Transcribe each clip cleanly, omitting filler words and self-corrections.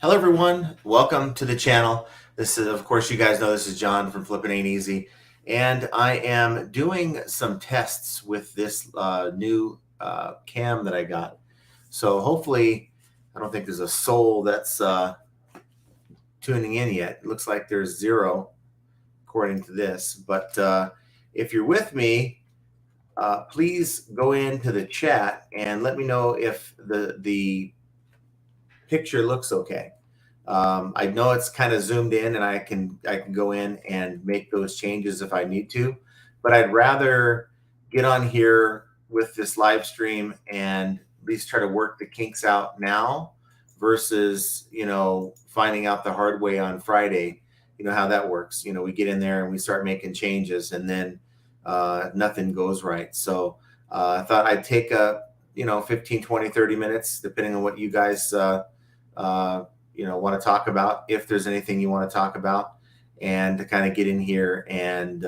Hello, everyone. Welcome to the channel. This is, of course, you guys know this is John from Flippin Aint Easy, and I am doing some tests with this new cam that I got. So hopefully, I don't think there's a soul that's tuning in yet. It looks like there's zero, according to this. But if you're with me, please go into the chat and let me know if the picture looks okay. I know it's kind of zoomed in, and I can go in and make those changes if I need to, but I'd rather get on here with this live stream and at least try to work the kinks out now versus finding out the hard way on Friday. You know how that works. We get in there and we start making changes, and then nothing goes right. So I thought I'd take a 15, 20, 30 minutes, depending on what you guys want to talk about, if there's anything you want to talk about, and to kind of get in here and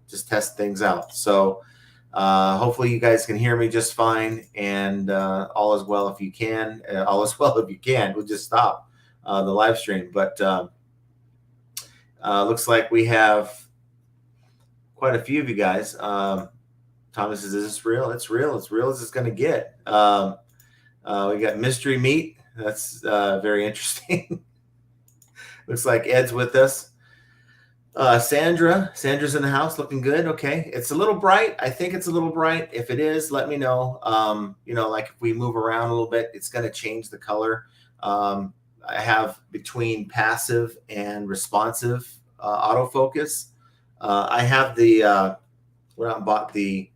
just test things out. So hopefully you guys can hear me just fine, and all is well if you can. All is well if you can. We'll just stop the live stream. But looks like we have quite a few of you guys. Thomas says, "Is this real?" It's real. It's real as it's going to get. We got Mystery Meat. That's very interesting. Looks like Ed's with us. Sandra's in the house, looking good. Okay, it's a little bright. I think it's a little bright. If it is, let me know. Like if we move around a little bit, it's going to change the color. I have between passive and responsive autofocus. I have the went out and bought the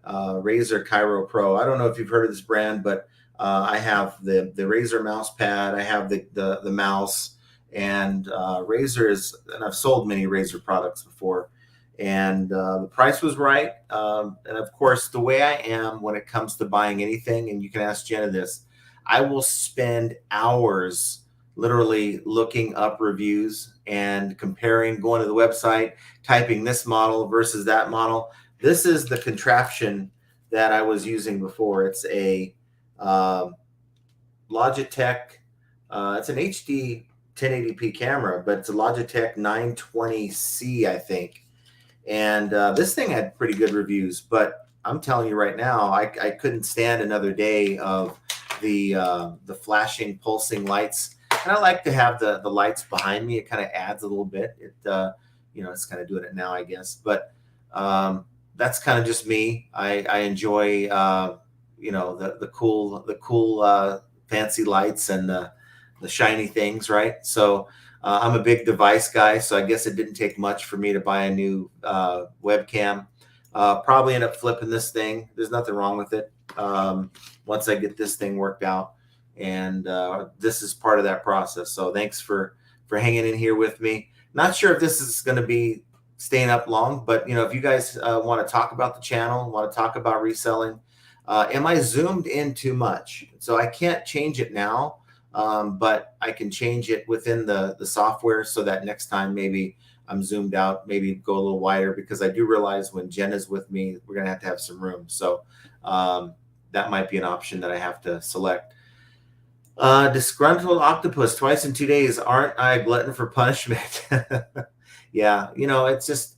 Razer Cairo Pro. I don't know if you've heard of this brand, but I have the Razer mouse pad. I have the mouse, and Razer is, and I've sold many Razer products before, and the price was right. And of course, the way I am when it comes to buying anything, and you can ask Jenna this, I will spend hours literally looking up reviews and comparing, going to the website, typing this model versus that model. This is the contraption that I was using before. It's a Logitech. It's an HD 1080p camera, but it's a Logitech 920C, I think. And this thing had pretty good reviews, but I'm telling you right now, I couldn't stand another day of the flashing, pulsing lights. And I like to have the lights behind me. It kind of adds a little bit. It's kind of doing it now, I guess. But that's kind of just me. I enjoy the cool fancy lights and the shiny things, right? So I'm a big device guy, so I guess it didn't take much for me to buy a new webcam. Probably end up flipping this thing. There's nothing wrong with it once I get this thing worked out, and this is part of that process. So thanks for hanging in here with me. Not sure if this is going to be staying up long, but if you guys want to talk about the channel, want to talk about reselling, am I zoomed in too much? So I can't change it now, but I can change it within the software so that next time maybe I'm zoomed out, maybe go a little wider, because I do realize when Jen is with me, we're going to have some room. So that might be an option that I have to select. Disgruntled octopus twice in 2 days. Aren't I a glutton for punishment? Yeah, it's just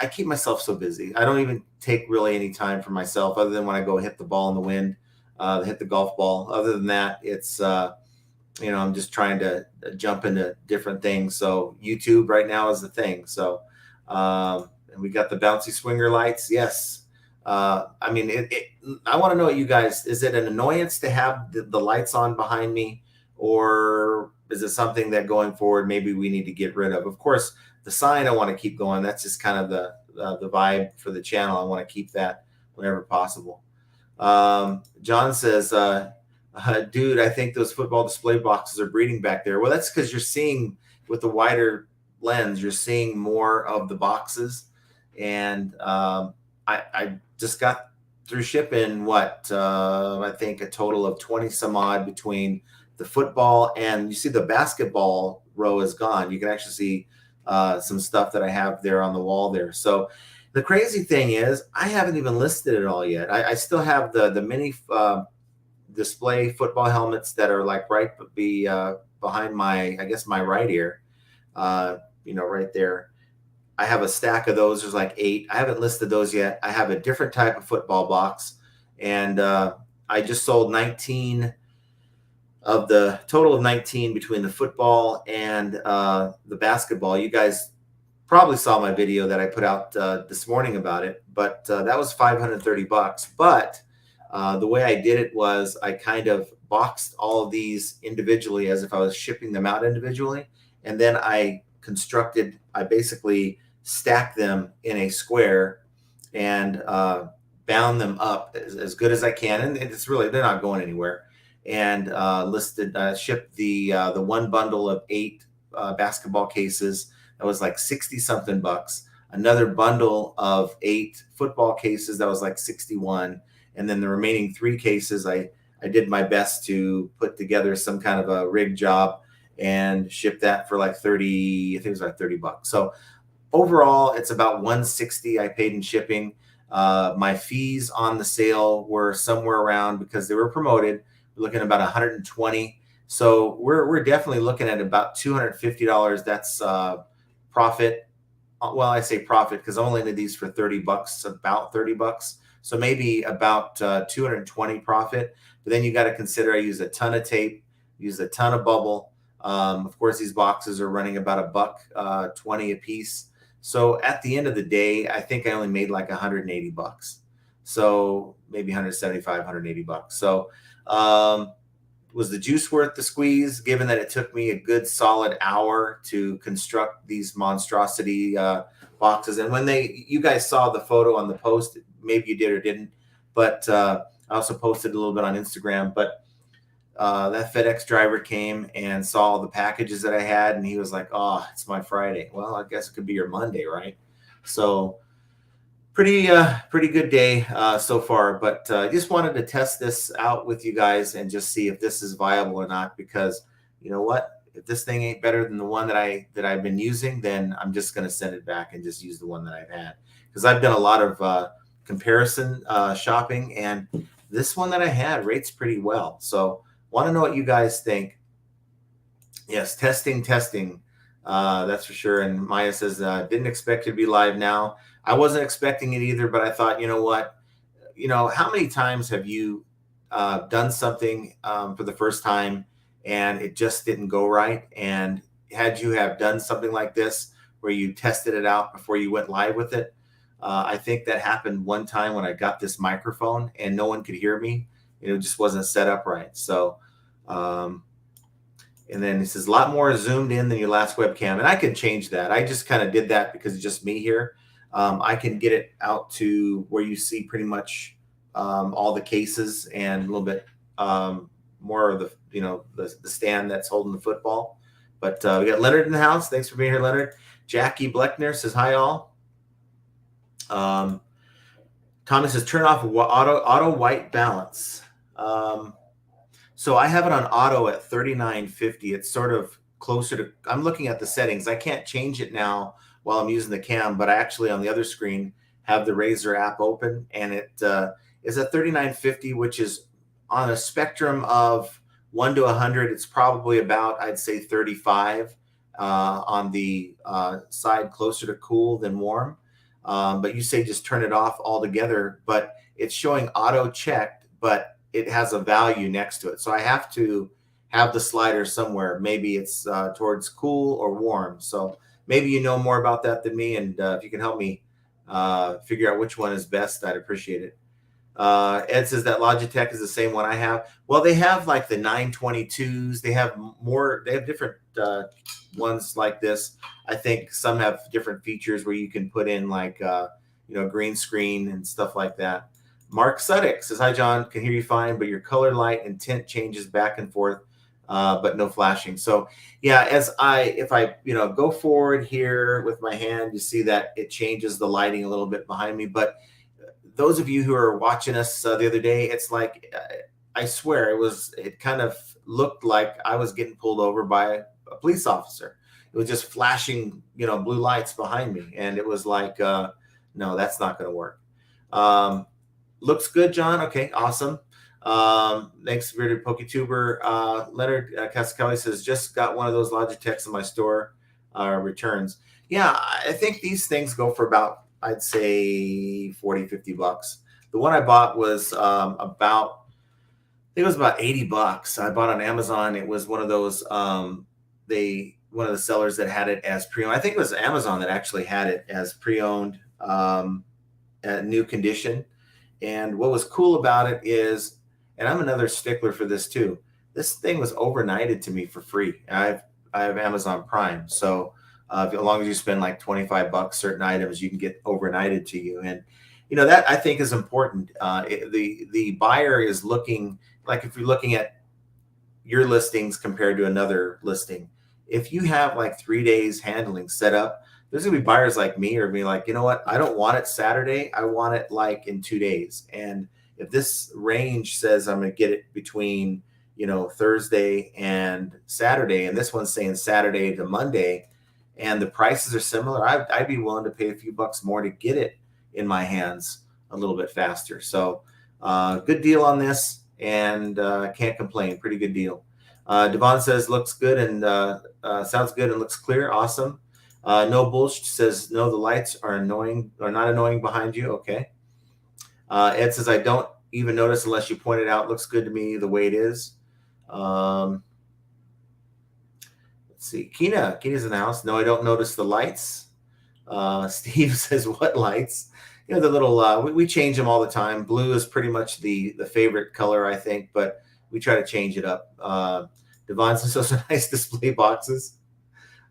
I keep myself so busy. I don't even take really any time for myself other than when I go hit the ball in the wind, hit the golf ball. Other than that, it's I'm just trying to jump into different things. So YouTube right now is the thing. So and we got the bouncy swinger lights. Yes. I want to know, you guys, is it an annoyance to have the lights on behind me, or is it something that going forward maybe we need to get rid of? Of course, the sign I want to keep going. That's just kind of the vibe for the channel. I want to keep that whenever possible. John says, dude, I think those football display boxes are breeding back there. Well, that's because you're seeing with the wider lens, you're seeing more of the boxes. And I just got through shipping I think a total of 20 some odd between the football, and you see the basketball row is gone. You can actually see some stuff that I have there on the wall there. So the crazy thing is I haven't even listed it all yet. I still have the mini display football helmets that are like right behind my, I guess, my right ear, right there. I have a stack of those. There's like 8. I haven't listed those yet. I have a different type of football box, and I just sold 19 of the total of 19 between the football and the basketball. You guys probably saw my video that I put out this morning about it, but that was $530. But the way I did it was I kind of boxed all of these individually as if I was shipping them out individually, and then I basically stacked them in a square and bound them up as good as I can, and it's really, they're not going anywhere. And shipped the one bundle of 8 basketball cases. That was like 60 something bucks. Another bundle of 8 football cases, that was like 61. And then the remaining 3 cases, I did my best to put together some kind of a rig job and ship that for like 30, I think it was like 30 bucks. So overall, it's about 160 I paid in shipping. My fees on the sale were somewhere around, because they were promoted, we're looking at about 120. So we're definitely looking at about $250. That's profit. Well, I say profit because I only did these for 30 bucks, about 30 bucks. So maybe about 220 profit. But then you got to consider I use a ton of tape, use a ton of bubble. Of course, these boxes are running about $1.20 a piece. So at the end of the day, I think I only made like 180 bucks. So maybe 175, 180 bucks. So was the juice worth the squeeze, given that it took me a good solid hour to construct these monstrosity boxes? And when you guys saw the photo on the post, maybe you did or didn't, but I also posted a little bit on Instagram. But that FedEx driver came and saw the packages that I had, and he was like, "Oh, it's my Friday." Well, I guess it could be your Monday, right? So pretty good day so far. But I just wanted to test this out with you guys and just see if this is viable or not, because you know what? If this thing ain't better than the one that I've been using, then I'm just going to send it back and just use the one that I've had, because I've done a lot of comparison shopping, and this one that I had rates pretty well. So want to know what you guys think. Yes, testing. That's for sure. And Maya says, didn't expect it to be live now. I wasn't expecting it either, but I thought, you know what? How many times have you done something for the first time and it just didn't go right? And had you have done something like this where you tested it out before you went live with it? I think that happened one time when I got this microphone and no one could hear me. It just wasn't set up right. So, and then it says a lot more zoomed in than your last webcam. And I can change that. I just kind of did that because it's just me here. I can get it out to where you see pretty much all the cases and a little bit more of the stand that's holding the football. But we got Leonard in the house. Thanks for being here, Leonard. Jackie Bleckner says hi, all. Thomas says turn off auto white balance. So I have it on auto at 3950. It's sort of closer to, I'm looking at the settings. I can't change it now while I'm using the cam, but I actually on the other screen have the Razer app open, and it is at 3950, which is on a spectrum of 1 to 100. It's probably about, I'd say 35 on the side closer to cool than warm. But you say just turn it off altogether, but it's showing auto checked, but it has a value next to it. So I have to have the slider somewhere. Maybe it's towards cool or warm. So maybe you know more about that than me. And if you can help me figure out which one is best, I'd appreciate it. Ed says that Logitech is the same one I have. Well, they have like the 922s. They have different ones like this. I think some have different features where you can put in like, green screen and stuff like that. Mark Suddick says, hi, John, can hear you fine, but your color, light, and tint changes back and forth, but no flashing. So yeah, if I go forward here with my hand, you see that it changes the lighting a little bit behind me. But those of you who are watching us the other day, it's like, I swear it kind of looked like I was getting pulled over by a police officer. It was just flashing, blue lights behind me. And it was like, no, that's not going to work. Looks good, John. Okay, awesome. Thanks, Bearded PokeTuber. Leonard Cascali says, just got one of those Logitechs in my store. Returns. Yeah, I think these things go for about, I'd say 40, 50 bucks. The one I bought was about, I think it was about 80 bucks. I bought on Amazon. It was one of those, one of the sellers that had it as pre-owned. I think it was Amazon that actually had it as pre-owned, new condition. And what was cool about it is, and I'm another stickler for this too, this thing was overnighted to me for free. I have Amazon Prime, so as long as you spend like 25 bucks, certain items you can get overnighted to you. And that I think is important. The buyer is looking, like if you're looking at your listings compared to another listing, if you have like 3 days handling set up, there's gonna be buyers like me or be like, you know what, I don't want it Saturday, I want it like in 2 days. And if this range says I'm gonna get it between Thursday and Saturday, and this one's saying Saturday to Monday, and the prices are similar, I'd be willing to pay a few bucks more to get it in my hands a little bit faster. So good deal on this, and can't complain. Pretty good deal. Devon says looks good and sounds good and looks clear. Awesome. No bullshit says no, the lights are annoying or not annoying behind you. Okay. Ed says I don't even notice unless you point it out. Looks good to me the way it is. Let's see. Kina's in the house. No, I don't notice the lights. Steve says what lights? The little we change them all the time. Blue is pretty much the favorite color, I think, but we try to change it up. Devon says those are nice display boxes.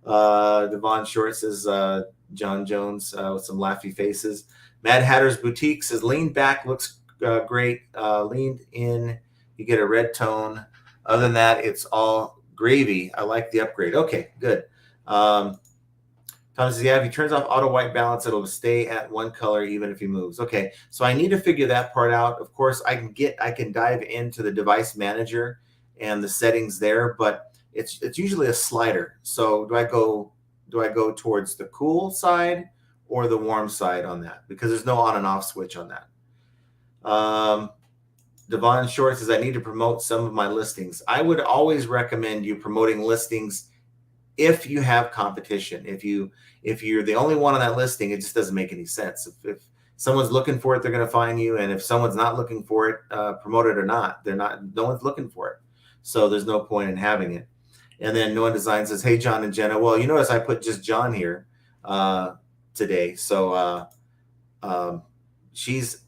Devon Short says John Jones with some laughy faces. Mad Hatter's Boutique says lean back looks great. Leaned in, you get a red tone. Other than that, it's all gravy. I like the upgrade. Okay, good. Tom says, yeah, if he turns off auto white balance, it'll stay at one color even if he moves. Okay, so I need to figure that part out. Of course, I can dive into the device manager and the settings there, but it's usually a slider. So do I go towards the cool side or the warm side on that? Because there's no on and off switch on that. Devon Short says, I need to promote some of my listings. I would always recommend you promoting listings if you have competition. If you're the only one on that listing, it just doesn't make any sense. If someone's looking for it, they're going to find you. And if someone's not looking for it, promote it or not, no one's looking for it. So there's no point in having it. And then No One Design says, hey, John and Jenna. Well, you notice I put just John here today. So she's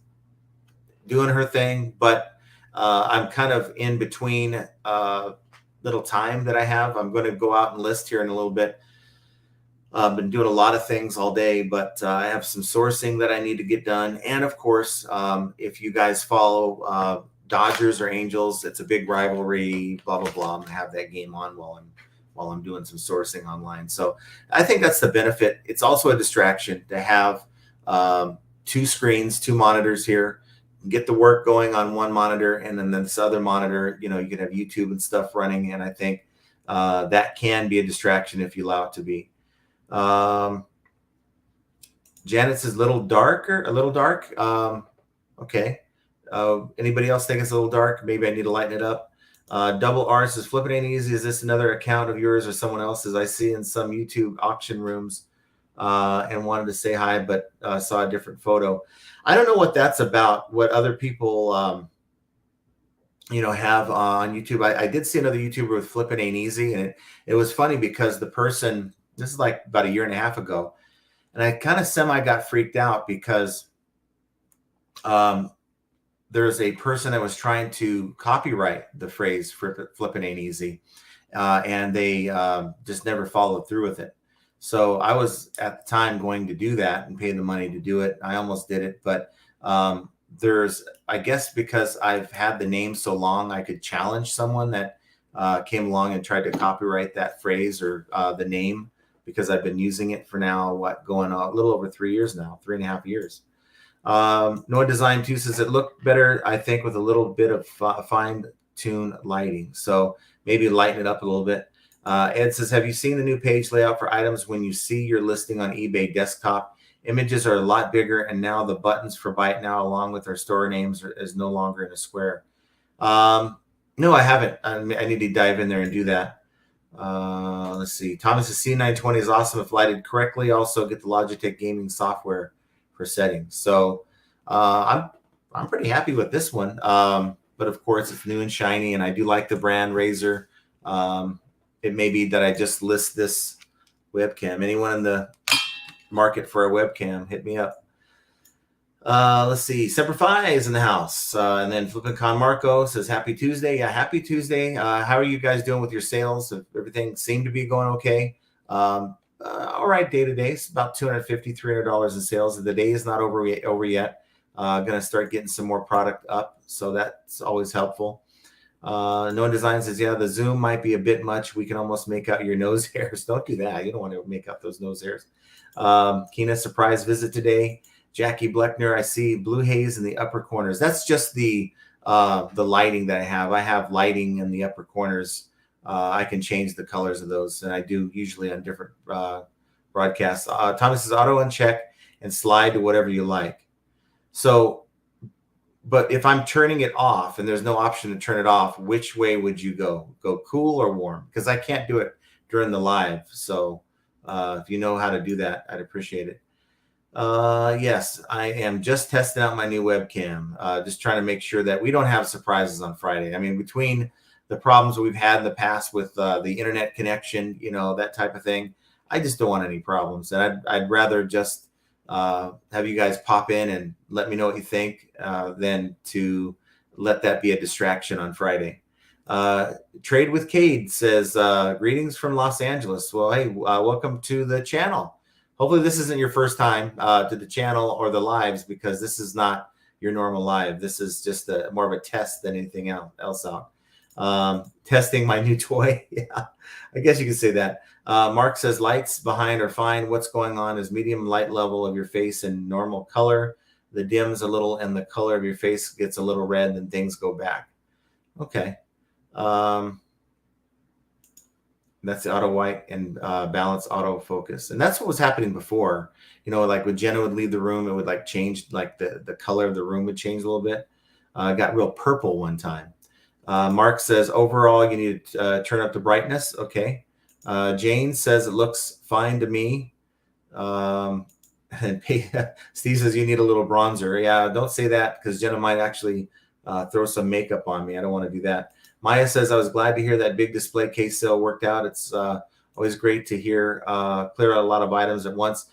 doing her thing, but I'm kind of in between little time that I have. I'm going to go out and list here in a little bit. I've been doing a lot of things all day, but I have some sourcing that I need to get done. And of course, if you guys follow Dodgers or Angels, it's a big rivalry, blah, blah, blah. I'm going to have that game on while I'm doing some sourcing online. So I think that's the benefit. It's also a distraction to have two screens, two monitors here. Get the work going on one monitor, and then this other monitor, you can have YouTube and stuff running. And I think that can be a distraction if you allow it to be. Janet says a little dark. Okay. Anybody else think it's a little dark? Maybe I need to lighten it up. Double R says Flippin Aint Easy. Is this another account of yours or someone else's? I see in some YouTube auction rooms and wanted to say hi, but saw a different photo. I don't know what that's about, what other people, have on YouTube. I did see another YouTuber with Flippin Aint Easy, and it was funny because the person, this is like about a year and a half ago, and I kind of got freaked out because there's a person that was trying to copyright the phrase Flippin Aint Easy, and they just never followed through with it. So I was at the time going to do that and pay the money to do it. I almost did it, but I guess because I've had the name so long, I could challenge someone that came along and tried to copyright that phrase or the name, because I've been using it for now, going on a little over 3 years now, 3.5 years. Noah Design 2 says it looked better, I think, with a little bit of fine-tuned lighting. So maybe lighten it up a little bit. Ed says, have you seen the new page layout for items when you see your listing on eBay desktop? Images are a lot bigger, and now the buttons for Buy It Now along with our store names is no longer in a square. No, I haven't. I need to dive in there and do that. Let's see. Thomas's C920 is awesome if lighted correctly. Also, get the Logitech gaming software for settings. So I'm pretty happy with this one. But of course, it's new and shiny, and I do like the brand Razer. It may be that I just list this webcam. Anyone in the market for a webcam, hit me up. Let's see. Semper Fi is in the house. And then Flippin Con Marco says, Happy Tuesday. Yeah, happy Tuesday. How are you guys doing with your sales? Everything seemed to be going okay. All right, day to day. It's about $250, $300 in sales. The day is not over yet. Going to start getting some more product up. So that's always helpful. No one Design says, yeah, the zoom might be a bit much. We can almost make out your nose hairs. Don't do that. You don't want to make out those nose hairs. Kina, surprise visit today. Jackie Bleckner, I see blue haze in the upper corners. That's just the lighting that I have. I have lighting in the upper corners. I can change the colors of those, and I do usually on different broadcasts. Thomas says auto uncheck and slide to whatever you like. So, but if I'm turning it off and there's no option to turn it off, which way would you go? Go cool or warm? Because I can't do it during the live. So if you know how to do that, I'd appreciate it. Yes, I am just testing out my new webcam. Just trying to make sure that we don't have surprises on Friday. I mean, between the problems we've had in the past with the internet connection, that type of thing, I just don't want any problems. And I'd rather just have you guys pop in and let me know what you think than to let that be a distraction on Friday. Trade with Cade says, greetings from Los Angeles. Well, hey, welcome to the channel. Hopefully this isn't your first time to the channel or the lives, because this is not your normal live. This is just more of a test than anything else out. Testing my new toy. Yeah, I guess you could say that. Mark says lights behind are fine. What's going on is medium light level of your face and normal color. The dims a little and the color of your face gets a little red and things go back. Okay. That's the auto white and balance auto focus. And that's what was happening before. Like when Jenna would leave the room, it would like change, like the color of the room would change a little bit. It got real purple one time. Mark says, overall, you need to turn up the brightness. Okay. Jane says, it looks fine to me. And Steve says, you need a little bronzer. Yeah, don't say that, because Jenna might actually throw some makeup on me. I don't want to do that. Maya says, I was glad to hear that big display case sale worked out. It's always great to hear clear out a lot of items at once.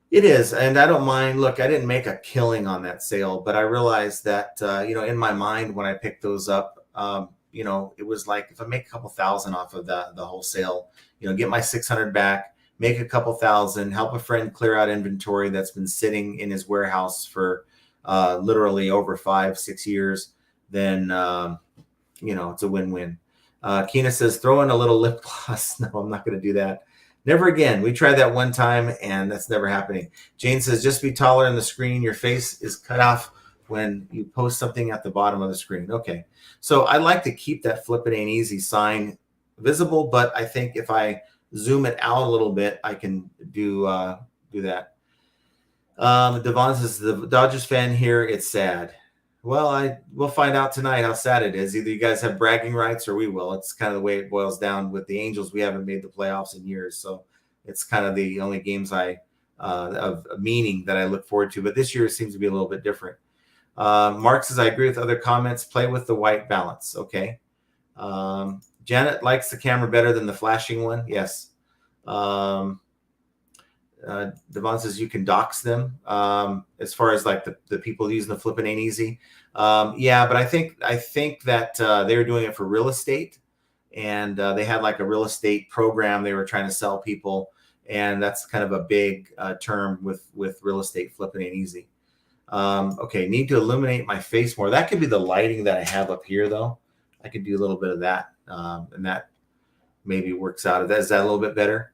It is, and I don't mind. Look, I didn't make a killing on that sale, but I realized that, in my mind when I picked those up, it was like, if I make a couple thousand off of the whole sale, get my 600 back, make a couple thousand, help a friend clear out inventory that's been sitting in his warehouse for literally over 5-6 years, then it's a win-win. Kina says, throw in a little lip gloss. No, I'm not going to do that. Never again. We tried that one time, and that's never happening. Jane says, just be taller on the screen. Your face is cut off when you post something at the bottom of the screen. Okay. So I like to keep that Flippin Aint Easy sign visible, but I think if I zoom it out a little bit, I can do that. Devon says, the Dodgers fan here, it's sad. Well, we'll find out tonight how sad it is. Either you guys have bragging rights or we will. It's kind of the way it boils down. With the Angels, we haven't made the playoffs in years, so it's kind of the only games of meaning that I look forward to. But this year it seems to be a little bit different. Mark says, I agree with other comments. Play with the white balance. Okay. Janet likes the camera better than the flashing one. Yes. Devon says you can dox them as far as like the people using the Flippin Aint Easy. Yeah, but I think that they were doing it for real estate, and they had like a real estate program they were trying to sell people, and that's kind of a big term with real estate, Flippin Aint Easy. Okay, need to illuminate my face more. That could be the lighting that I have up here, though. I could do a little bit of that, and that maybe works out. Is that a little bit better?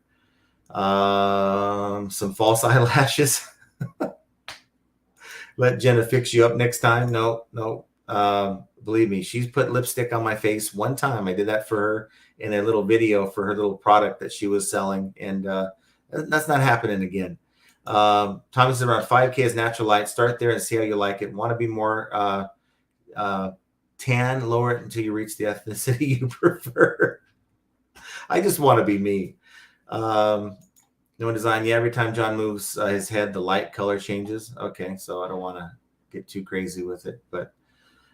Some false eyelashes. Let Jenna fix you up next time. No. Believe me, she's put lipstick on my face one time. I did that for her in a little video for her little product that she was selling, and that's not happening again. Thomas is around 5K is natural light. Start there and see how you like it. Want to be more tan, lower it until you reach the ethnicity you prefer. I just want to be me. No design. Yeah, every time John moves his head, the light color changes. Okay, so I don't want to get too crazy with it, but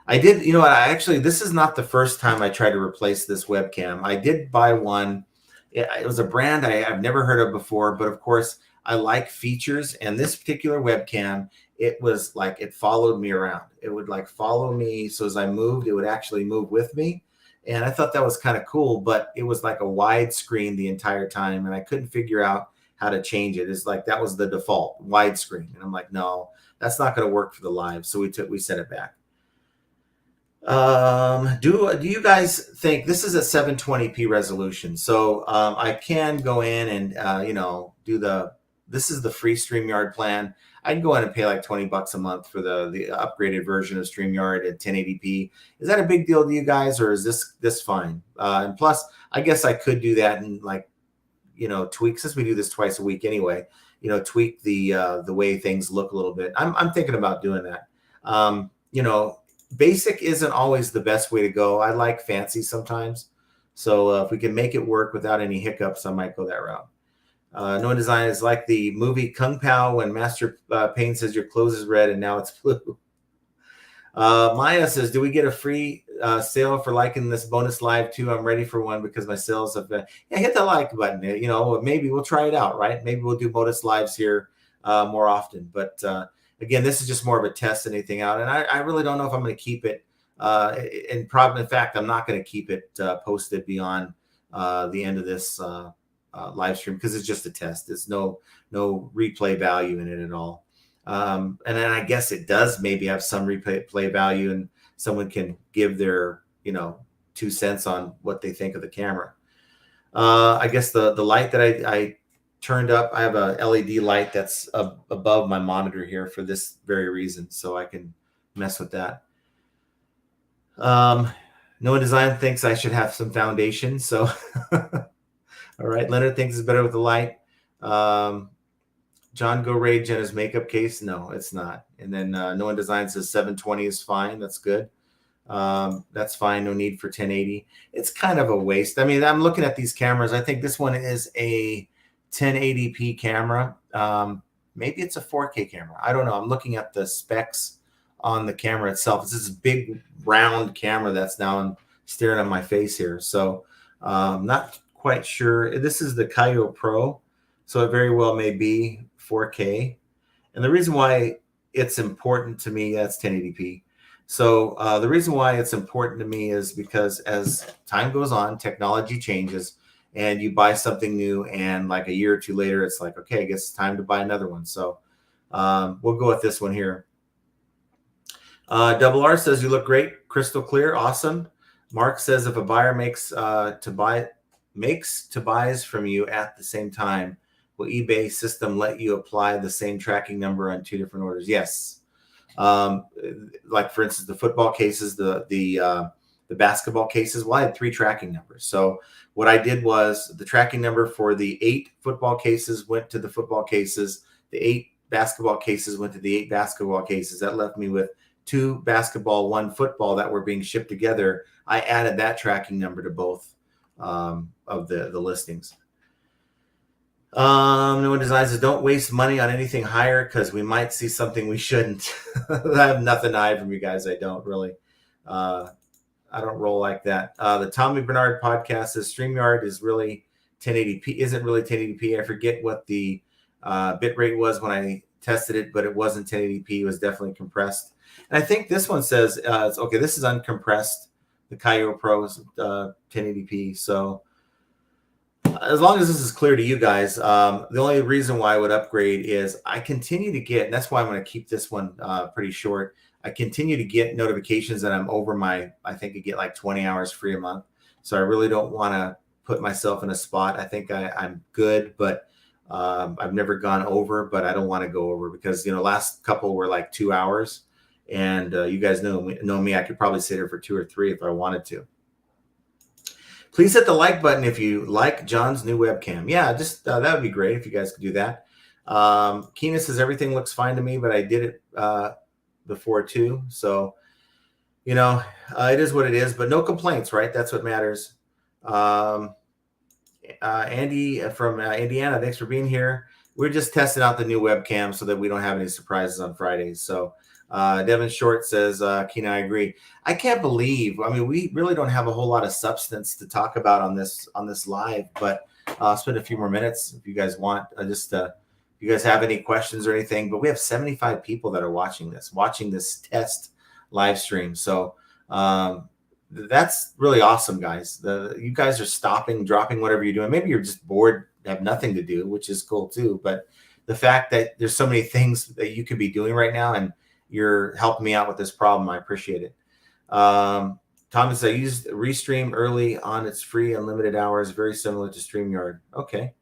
I did. You know what? This is not the first time I tried to replace this webcam. I did buy one. It was a brand I've never heard of before, but of course I like features. And this particular webcam, it was like it followed me around. It would like follow me. So as I moved, it would actually move with me. And I thought that was kind of cool, but it was like a wide screen the entire time. And I couldn't figure out how to change it. It's like that was the default widescreen. And I'm like, no, that's not going to work for the live. So we set it back. Do you guys think this is a 720p resolution? So I can go in and this is the free StreamYard plan. I'd go in and pay like $20 a month for the upgraded version of StreamYard at 1080p. Is that a big deal to you guys, or is this fine? And plus, I guess I could do that and like tweak, since we do this twice a week anyway. Tweak the way things look a little bit. I'm thinking about doing that. Basic isn't always the best way to go. I like fancy sometimes. So if we can make it work without any hiccups, I might go that route. No design is like the movie Kung Pao when Master Payne says your clothes is red and now it's blue. Maya says, do we get a free sale for liking this bonus live too? I'm ready for one because my sales have been, hit the like button. Maybe we'll try it out, right? Maybe we'll do bonus lives here more often. But again, this is just more of a test than anything out. And I really don't know if I'm going to keep it. In fact, I'm not going to keep it posted beyond the end of this live stream because it's just a test. There's no replay value in it at all. And then I guess it does maybe have some replay value, and someone can give their 2 cents on what they think of the camera. I guess the light that I turned up, I have a LED light that's above my monitor here for this very reason, so I can mess with that. Noah Design thinks I should have some foundation, so all right. Leonard thinks it's better with the light. John Go Rage and his makeup case. No, it's not. And then No One Design says 720 is fine. That's good. That's fine. No need for 1080. It's kind of a waste. I mean, I'm looking at these cameras. I think this one is a 1080p camera. Maybe it's a 4K camera. I don't know. I'm looking at the specs on the camera itself. It's this big round camera that's now staring at my face here. So not quite sure. This is the Kaio Pro. So it very well may be 4K. And the reason why it's important to me, that's 1080p. So the reason why it's important to me is because as time goes on, technology changes, and you buy something new, and like a year or two later, it's like, okay, I guess it's time to buy another one. So we'll go with this one here. Double R says, you look great, crystal clear, awesome. Mark says, if a buyer makes to buys from you at the same time, will eBay system let you apply the same tracking number on 2 different orders? Yes. Like for instance, the football cases, the basketball cases, well, I had 3 tracking numbers. So what I did was the tracking number for the 8 football cases went to the football cases. The 8 basketball cases went to the 8 basketball cases. That left me with 2 basketball, 1 football that were being shipped together. I added that tracking number to both of the listings. No One Designs says, don't waste money on anything higher because we might see something we shouldn't. I have nothing to hide from you guys. I don't really. I don't roll like that. The Tommy Bernard podcast says StreamYard is really 1080p. Isn't really 1080p. I forget what the bit rate was when I tested it, but it wasn't 1080p. It was definitely compressed. And I think this one says it's okay. This is uncompressed. The Kaio Pro is 1080p. So as long as this is clear to you guys, the only reason why I would upgrade is I continue to get, and that's why I'm going to keep this one pretty short. I continue to get notifications that I'm over I think I get like 20 hours free a month. So I really don't want to put myself in a spot. I think I'm good, but I've never gone over, but I don't want to go over because, last couple were like 2 hours. And you guys know me, I could probably sit here for 2 or 3 if I wanted to. Please hit the like button if you like John's new webcam. Yeah, just that would be great if you guys could do that. Keena says everything looks fine to me, but I did it before too. So, you know, it is what it is, but no complaints, right? That's what matters. Um, Andy from Indiana, thanks for being here. We're just testing out the new webcam so that we don't have any surprises on Fridays. So Devin Short says, Keenan, I agree. I can't believe, I mean, we really don't have a whole lot of substance to talk about on this live, but I'll spend a few more minutes if you guys want. If you guys have any questions or anything, but we have 75 people that are watching this test live stream. So that's really awesome, guys. You guys are stopping, dropping whatever you're doing. Maybe you're just bored, have nothing to do, which is cool too. But the fact that there's so many things that you could be doing right now, and you're helping me out with this problem, I appreciate it. Thomas, I used Restream early on. It's free, unlimited hours, very similar to StreamYard. Okay.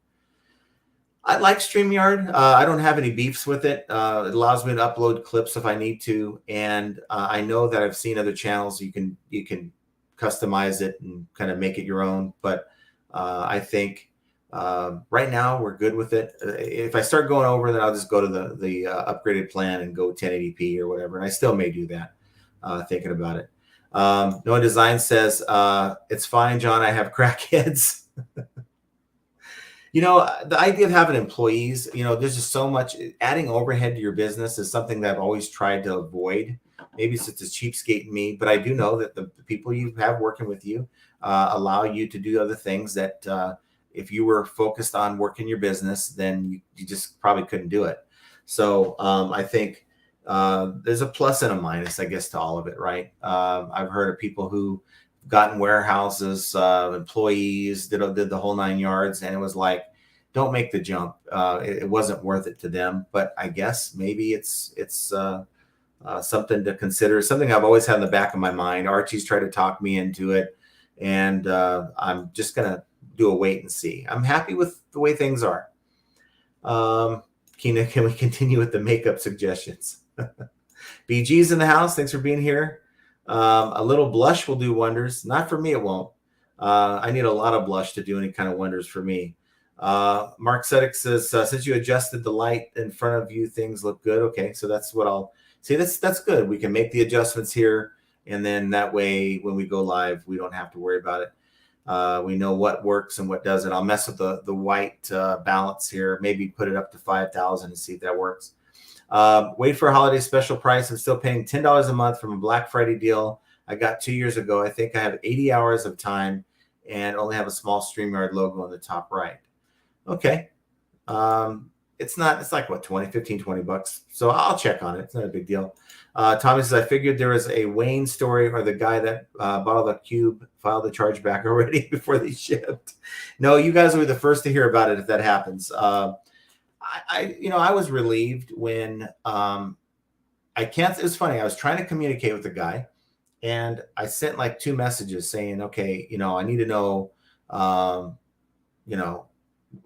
I like StreamYard. I don't have any beefs with it. It allows me to upload clips if I need to, and I know that I've seen other channels you can customize it and kind of make it your own. But I think right now we're good with it. If I start going over, then I'll just go to the upgraded plan and go 1080p or whatever. And I still may do that. Thinking about it. Noah Design says it's fine, John. I have crackheads. You know, the idea of having employees, you know, there's just so much. Adding overhead to your business is something that I've always tried to avoid. Maybe it's just a cheapskate in me, but I do know that the people you have working with you allow you to do other things that if you were focused on working your business, then you just probably couldn't do it. So I think there's a plus and a minus, I guess, to all of it, right? I've heard of people who gotten warehouses, employees, did the whole 9 yards, and it was like, don't make the jump. It wasn't worth it to them. But I guess maybe it's something to consider. Something I've always had in the back of my mind. Archie's tried to talk me into it, and I'm just gonna do a wait and see. I'm happy with the way things are. Keena, can we continue with the makeup suggestions? BG's in the house. Thanks for being here. A little blush will do wonders. Not for me, it won't. I need a lot of blush to do any kind of wonders for me. Mark Sedek says, since you adjusted the light in front of you, things look good. Okay, so that's what I'll see. That's good. We can make the adjustments here, and then that way, when we go live, we don't have to worry about it. We know what works and what doesn't. I'll mess with the white balance here. Maybe put it up to 5,000 and see if that works. Wait for a holiday special price. I'm still paying $10 a month from a Black Friday deal I got 2 years ago. I think I have 80 hours of time and only have a small StreamYard logo on the top right. Okay. It's like what, 20 bucks. So I'll check on it. It's not a big deal. Tommy says, I figured there was a Wayne story or the guy that bought the cube filed the charge back already before they shipped. No, you guys will be the first to hear about it if that happens. I was relieved when I can't. It was funny. I was trying to communicate with the guy, and I sent like 2 messages saying, okay, I need to know,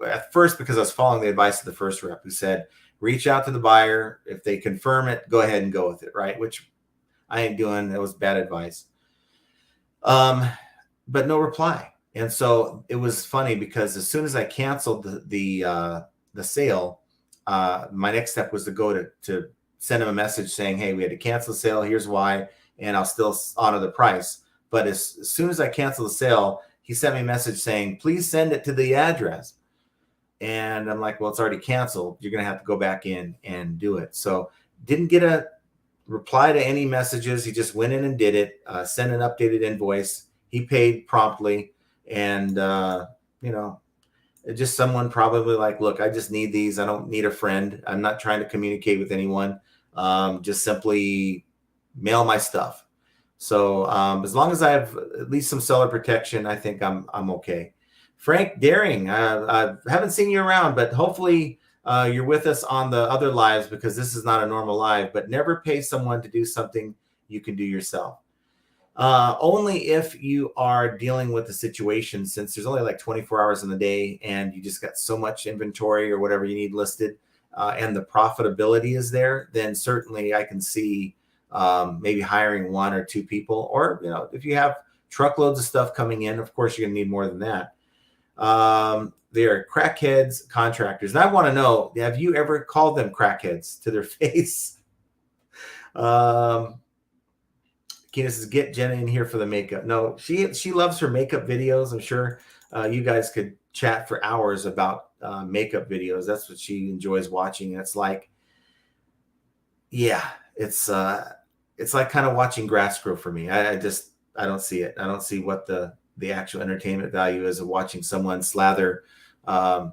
at first, because I was following the advice of the first rep who said, reach out to the buyer. If they confirm it, go ahead and go with it. Right. Which I ain't doing. That was bad advice. But no reply. And so it was funny because as soon as I canceled the sale, my next step was to go to send him a message saying, hey, we had to cancel the sale. Here's why. And I'll still honor the price. But as soon as I canceled the sale, he sent me a message saying, please send it to the address. And I'm like, well, it's already canceled. You're going to have to go back in and do it. So didn't get a reply to any messages. He just went in and did it, sent an updated invoice. He paid promptly. And, just someone probably like, look, I just need these. I don't need a friend. I'm not trying to communicate with anyone. Just simply mail my stuff. So as long as I have at least some seller protection, I think I'm okay. Frank Daring, I haven't seen you around, but hopefully you're with us on the other lives because this is not a normal live. But never pay someone to do something you can do yourself. Only if you are dealing with the situation, since there's only like 24 hours in the day and you just got so much inventory or whatever you need listed and the profitability is there, then certainly I can see maybe hiring 1 or 2 people. Or, if you have truckloads of stuff coming in, of course, you're going to need more than that. They are crackheads contractors. And I want to know, have you ever called them crackheads to their face? Kina says, get Jenna in here for the makeup. No, she loves her makeup videos. I'm sure you guys could chat for hours about makeup videos. That's what she enjoys watching. It's like, yeah, it's like kind of watching grass grow for me. I don't see it. I don't see what the actual entertainment value is of watching someone slather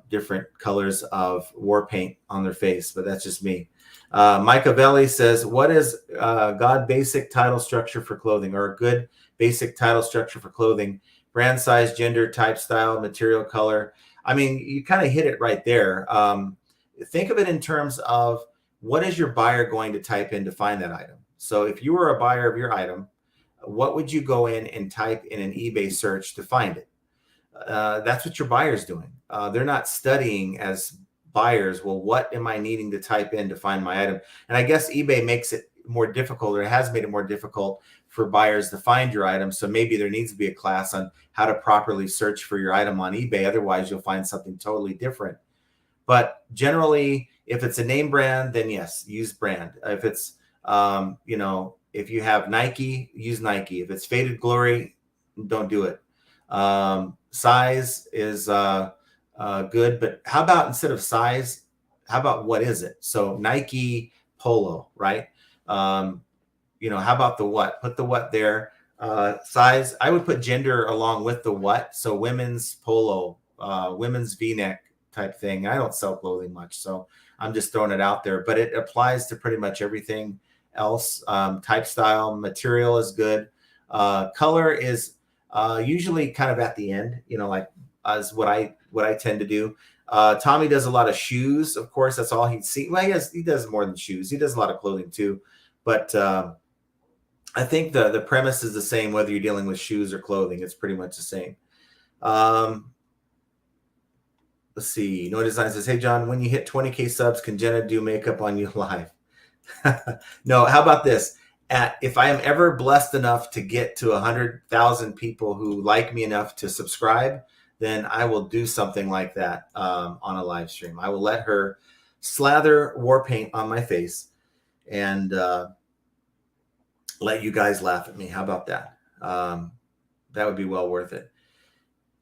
different colors of war paint on their face, but that's just me. Machiavelli says, what is God basic title structure for clothing, or a good basic title structure for clothing? Brand, size, gender, type, style, material, color. I mean, you kind of hit it right there. Think of it in terms of what is your buyer going to type in to find that item? So if you were a buyer of your item, what would you go in and type in an eBay search to find it? That's what your buyer's doing. They're not studying as buyers. Well, what am I needing to type in to find my item? And I guess eBay makes it more difficult, or it has made it more difficult for buyers to find your item. So maybe there needs to be a class on how to properly search for your item on eBay. Otherwise, you'll find something totally different. But generally, if it's a name brand, then yes, use brand. If it's, if you have Nike, use Nike. If it's Faded Glory, don't do it. Size is good, but how about instead of size, how about what is it? So Nike Polo, right? How about the what? Put the what there. Size, I would put gender along with the what. So women's polo, women's V-neck type thing. I don't sell clothing much, so I'm just throwing it out there, but it applies to pretty much everything else. Type, style, material is good. Color is usually kind of at the end, like as what I tend to do. Tommy does a lot of shoes. Of course, that's all he'd see. Well, he does more than shoes. He does a lot of clothing too, but I think the premise is the same whether you're dealing with shoes or clothing. It's pretty much the same. Let's see. No Design says, hey, John, when you hit 20K subs, can Jenna do makeup on you live? No, how about this? If I am ever blessed enough to get to 100,000 people who like me enough to subscribe, then I will do something like that on a live stream. I will let her slather war paint on my face and let you guys laugh at me. How about that? That would be well worth it.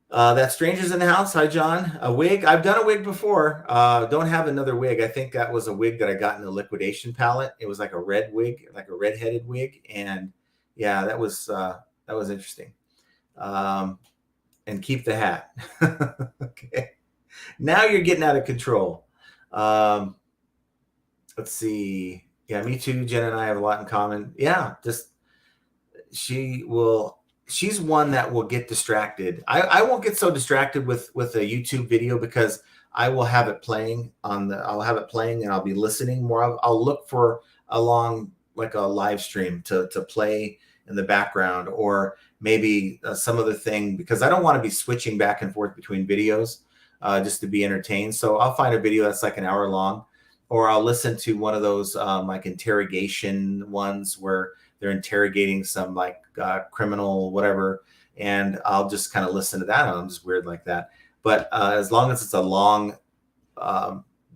That Strangers in the House. Hi, John. A wig. I've done a wig before. Don't have another wig. I think that was a wig that I got in the liquidation palette. It was like a red wig, like a red-headed wig. And yeah, that was interesting. And keep the hat. Okay. Now you're getting out of control. Let's see. Yeah, me too. Jen and I have a lot in common. Yeah, just she's one that will get distracted. I won't get so distracted with a YouTube video because I will have it playing and I'll be listening more. I'll look for along like a live stream to play in the background, or maybe some other thing, because I don't want to be switching back and forth between videos just to be entertained. So I'll find a video that's like an hour long, or I'll listen to one of those like interrogation ones where they're interrogating some like criminal, whatever. And I'll just kind of listen to that. I'm just weird like that. But as long as it's a long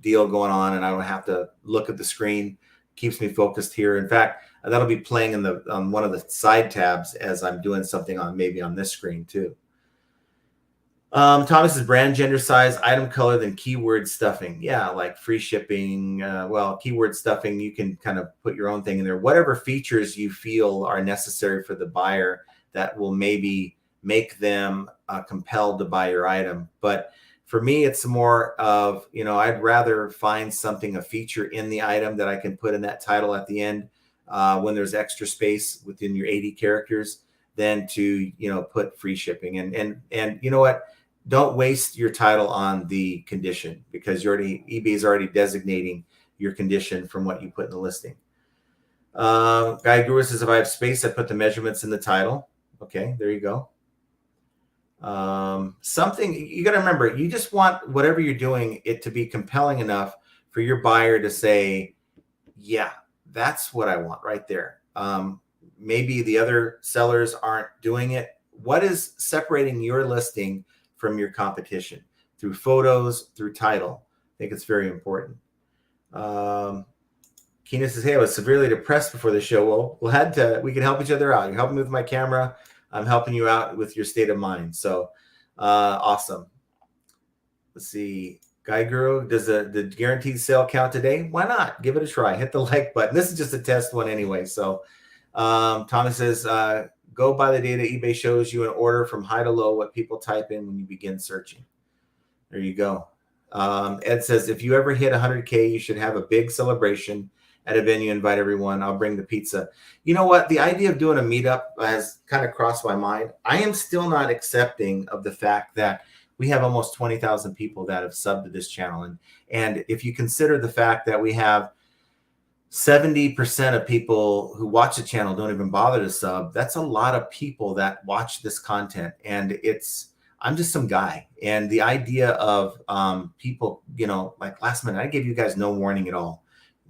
deal going on and I don't have to look at the screen, keeps me focused here. In fact, that'll be playing on one of the side tabs as I'm doing something maybe on this screen too. Thomas is brand, gender, size, item color, then keyword stuffing. Yeah, like free shipping. Well, keyword stuffing, you can kind of put your own thing in there. Whatever features you feel are necessary for the buyer that will maybe make them compelled to buy your item. But for me, it's more of, I'd rather find a feature in the item that I can put in that title at the end when there's extra space within your 80 characters than to, put free shipping. And you know what? Don't waste your title on the condition, because eBay is already designating your condition from what you put in the listing. Guy Guru says, if I have space, I put the measurements in the title. Okay, there you go. Something you got to remember, you just want whatever you're doing it to be compelling enough for your buyer to say, yeah, that's what I want right there. Maybe the other sellers aren't doing it. What is separating your listing from your competition? Through photos, through title. I think it's very important. Keena says, hey, I was severely depressed before the show. Well, we can help each other out. You're helping me with my camera. I'm helping you out with your state of mind. So awesome. Let's see. Guy Guru, does the guaranteed sale count today? Why not? Give it a try. Hit the like button. This is just a test one anyway. So Thomas says, go by the data. eBay shows you an order from high to low, what people type in when you begin searching. There you go. Ed says, if you ever hit 100K, you should have a big celebration at a venue. Invite everyone. I'll bring the pizza. You know what? The idea of doing a meetup has kind of crossed my mind. I am still not accepting of the fact that we have almost 20,000 people that have subbed to this channel. And if you consider the fact that we have 70% of people who watch the channel don't even bother to sub, that's a lot of people that watch this content. And I'm just some guy. And the idea of people, like last minute, I gave you guys no warning at all.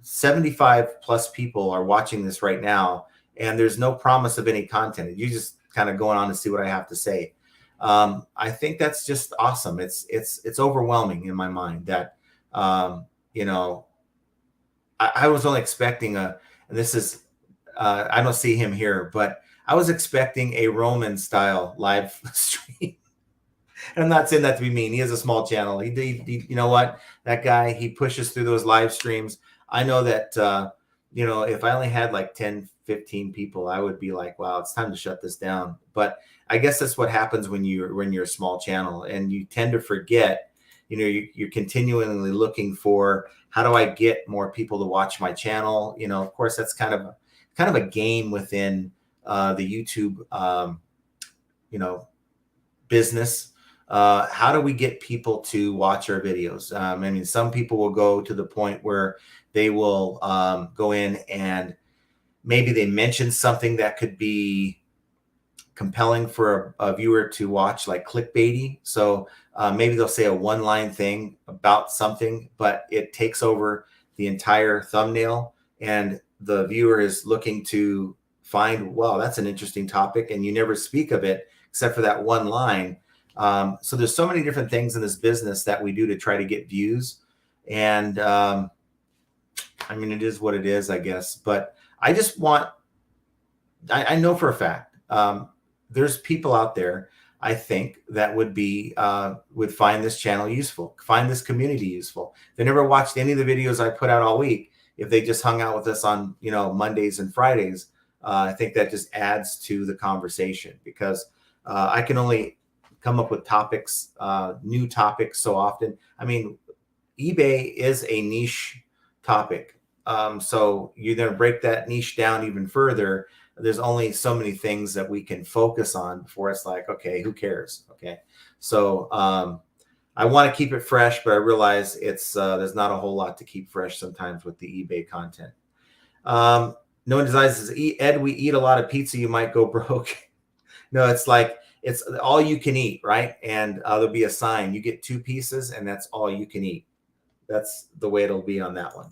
75 plus people are watching this right now, and there's no promise of any content. You're just kind of going on to see what I have to say. I think that's just awesome. It's overwhelming in my mind that, I was only expecting and this is, I don't see him here, but I was expecting a Roman style live stream. And I'm not saying that to be mean. He has a small channel. He you know what? That guy, he pushes through those live streams. I know that, if I only had like 10, 15 people, I would be like, wow, it's time to shut this down. But I guess that's what happens when you're a small channel, and you tend to forget, you're continually looking for, how do I get more people to watch my channel? Of course, that's kind of a game within the YouTube, business. How do we get people to watch our videos? Some people will go to the point where they will go in and maybe they mention something that could be compelling for a viewer to watch, like clickbaity. So maybe they'll say a one-line thing about something, but it takes over the entire thumbnail, and the viewer is looking to find, wow, that's an interesting topic, and you never speak of it except for that one line. So there's so many different things in this business that we do to try to get views. And it is what it is, I guess. But I just I know for a fact, there's people out there, I think, that would find this channel useful, find this community useful. They never watched any of the videos I put out all week. If they just hung out with us on, Mondays and Fridays, I think that just adds to the conversation, because I can only come up with topics, new topics so often. eBay is a niche topic. So you're going to break that niche down even further. There's only so many things that we can focus on before it's like, okay, who cares? Okay. So I want to keep it fresh, but I realize there's not a whole lot to keep fresh sometimes with the eBay content. No one decides to Ed, we eat a lot of pizza, you might go broke. No, it's like, it's all you can eat, right? And there'll be a sign, you get 2 pieces and that's all you can eat. That's the way it'll be on that one.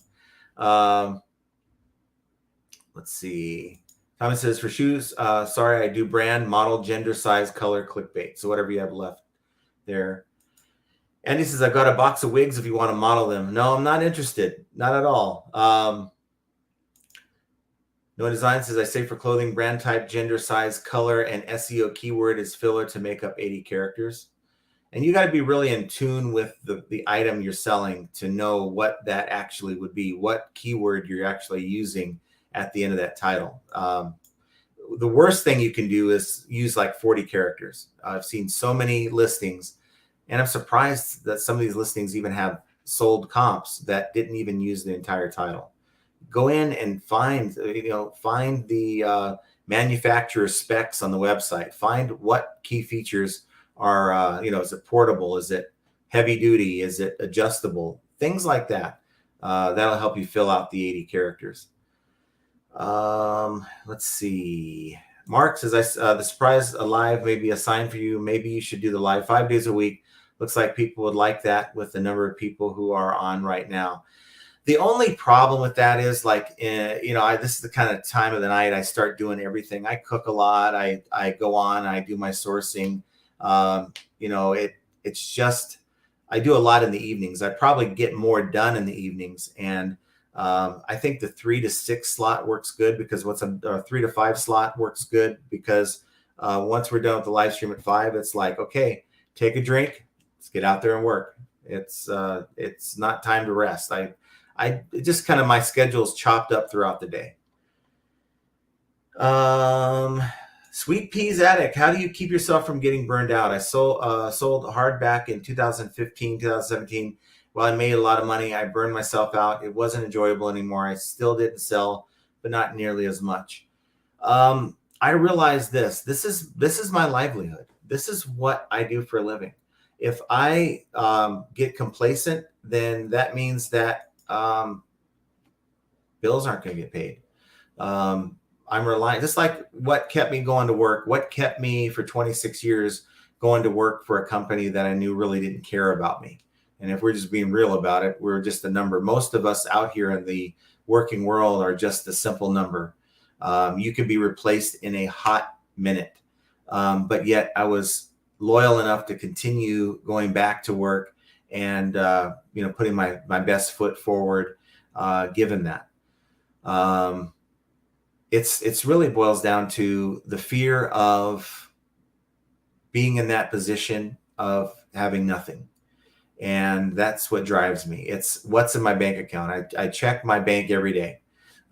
Let's see. Thomas says, for shoes, sorry, I do brand, model, gender, size, color, clickbait. So whatever you have left there. Andy says, I've got a box of wigs if you want to model them. No, I'm not interested. Not at all. No Design says, I say for clothing, brand type, gender, size, color, and SEO keyword is filler to make up 80 characters. And you got to be really in tune with the item you're selling to know what that actually would be, what keyword you're actually using at the end of that title. The worst thing you can do is use like 40 characters. I've seen so many listings, and I'm surprised that some of these listings even have sold comps that didn't even use the entire title. Go in and find the manufacturer specs on the website. Find what key features are, is it portable? Is it heavy duty? Is it adjustable? Things like that. That'll help you fill out the 80 characters. Let's see. Mark says, the surprise live may be a sign for you. Maybe you should do the live 5 days a week. Looks like people would like that with the number of people who are on right now. The only problem with that is, like, this is the kind of time of the night I start doing everything. I cook a lot. I go on, I do my sourcing. It's just, I do a lot in the evenings. I probably get more done in the evenings. And I think the 3 to 6 slot works good because or 3 to 5 slot works good because once we're done with the live stream at 5, it's like, okay, take a drink, let's get out there and work. It's not time to rest. It just kind of, my schedule is chopped up throughout the day. Sweet Peas Addict, how do you keep yourself from getting burned out? I sold hardback in 2015, 2017. While I made a lot of money, I burned myself out. It wasn't enjoyable anymore. I still didn't sell, but not nearly as much. I realized this is my livelihood. This is what I do for a living. If I get complacent, then that means that bills aren't going to get paid. I'm relying, just like what kept me going to work, what kept me for 26 years going to work for a company that I knew really didn't care about me. And if we're just being real about it, we're just a number. Most of us out here in the working world are just a simple number. You can be replaced in a hot minute. But yet I was loyal enough to continue going back to work and, putting my best foot forward, given that. It's really boils down to the fear of being in that position of having nothing. And that's what drives me. It's what's in my bank account. I check my bank every day.